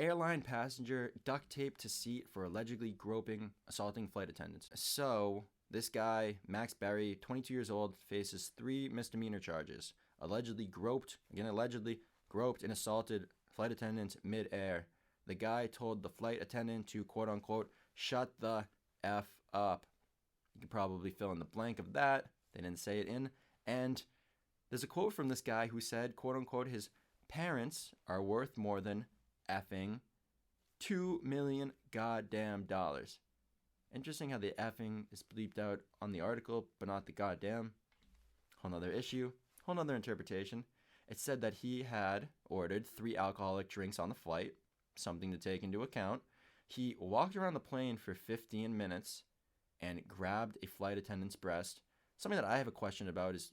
Airline passenger duct taped to seat for allegedly assaulting flight attendants. So, this guy, Max Berry, 22 years old, faces 3 misdemeanor charges. Allegedly groped and assaulted flight attendants mid-air. The guy told the flight attendant to, quote-unquote, shut the F up. You could probably fill in the blank of that. They didn't say it in. And there's a quote from this guy who said, quote-unquote, his parents are worth more than effing $2 million goddamn dollars. Interesting how the effing is bleeped out on the article, but not the goddamn. Whole nother issue, whole nother interpretation. It said that he had ordered 3 alcoholic drinks on the flight, something to take into account. He walked around the plane for 15 minutes and grabbed a flight attendant's breast. Something that I have a question about is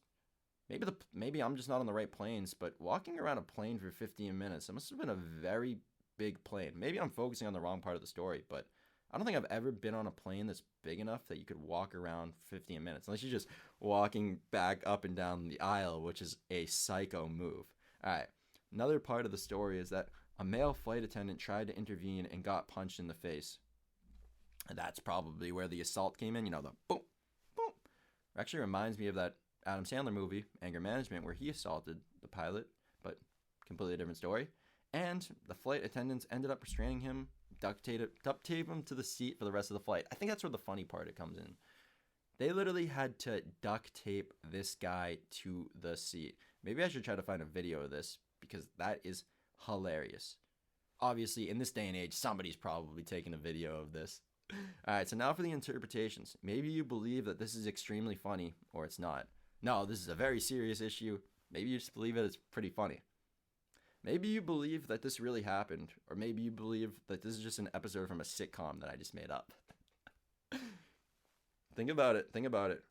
maybe I'm just not on the right planes, but walking around a plane for 15 minutes, it must have been a very big plane. Maybe I'm focusing on the wrong part of the story, but I don't think I've ever been on a plane that's big enough that you could walk around for 15 minutes, unless you're just walking back up and down the aisle, which is a psycho move. All right, another part of the story is that a male flight attendant tried to intervene and got punched in the face. And that's probably where the assault came in, the boom, boom. It actually reminds me of that Adam Sandler movie, Anger Management, where he assaulted the pilot, but completely different story. And the flight attendants ended up restraining him, duct tape him to the seat for the rest of the flight. I think that's where the funny part comes in. They literally had to duct tape this guy to the seat. Maybe I should try to find a video of this because that is hilarious. Obviously, in this day and age, somebody's probably taking a video of this. All right, so now for the interpretations. Maybe you believe that this is extremely funny, or it's not. No, this is a very serious issue. Maybe you just believe it's pretty funny. Maybe you believe that this really happened, or maybe you believe that this is just an episode from a sitcom that I just made up. Think about it.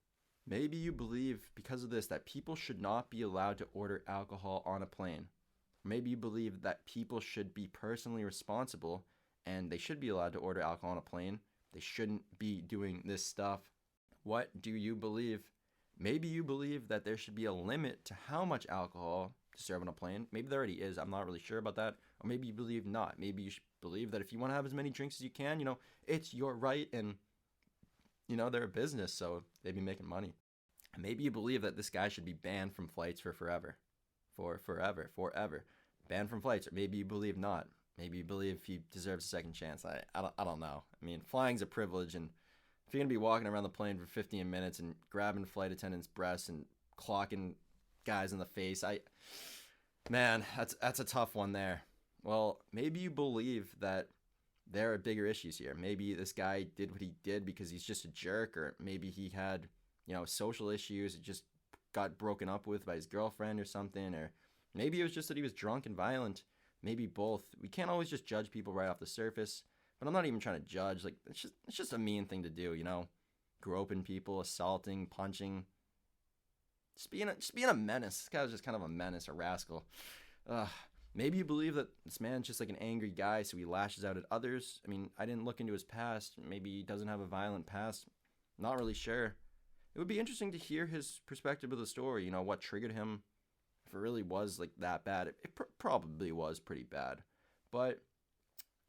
Maybe you believe, because of this, that people should not be allowed to order alcohol on a plane. Maybe you believe that people should be personally responsible, and they should be allowed to order alcohol on a plane. They shouldn't be doing this stuff. What do you believe? Maybe you believe that there should be a limit to how much alcohol to serve on a plane. Maybe there already is. I'm not really sure about that. Or maybe you believe not. Maybe you should believe that if you want to have as many drinks as you can, it's your right, and, they're a business, so they'd be making money. Maybe you believe that this guy should be banned from flights for forever. Forever. Banned from flights. Or maybe you believe not. Maybe you believe he deserves a second chance. I don't know. I mean, flying's a privilege, and if you're going to be walking around the plane for 15 minutes and grabbing flight attendants' breasts and clocking guys in the face, that's a tough one there. Well, maybe you believe that there are bigger issues here. Maybe this guy did what he did because he's just a jerk, or maybe he had, social issues. It just got broken up with by his girlfriend or something, or maybe it was just that he was drunk and violent. Maybe both. We can't always just judge people right off the surface, but I'm not even trying to judge. Like, it's just a mean thing to do, groping people, assaulting, punching, just being a menace. This guy was just kind of a menace, a rascal. Maybe you believe that this man's just like an angry guy, so he lashes out at others. I mean, I didn't look into his past. Maybe he doesn't have a violent past. Not really sure. It would be interesting to hear his perspective of the story, what triggered him. If it really was like that bad, it probably was pretty bad. But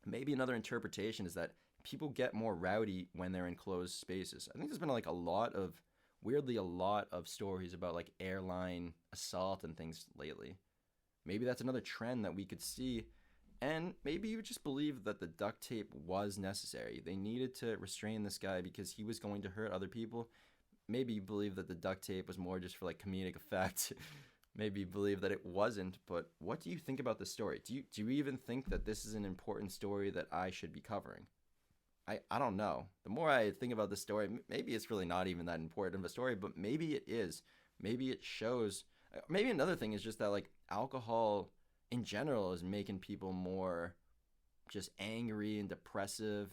maybe another interpretation is that people get more rowdy when they're in closed spaces. I think there's been weirdly a lot of stories about like airline assault and things lately. Maybe that's another trend that we could see. And maybe you just believe that the duct tape was necessary. They needed to restrain this guy because he was going to hurt other people. Maybe you believe that the duct tape was more just for like comedic effect. Maybe you believe that it wasn't, but what do you think about this story? Do you even think that this is an important story that I should be covering? I don't know. The more I think about this story, maybe it's really not even that important of a story, but maybe it is. Maybe it shows. Maybe another thing is just that like alcohol in general is making people more just angry and depressive.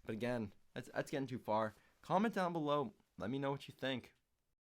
But again, that's getting too far. Comment down below. Let me know what you think.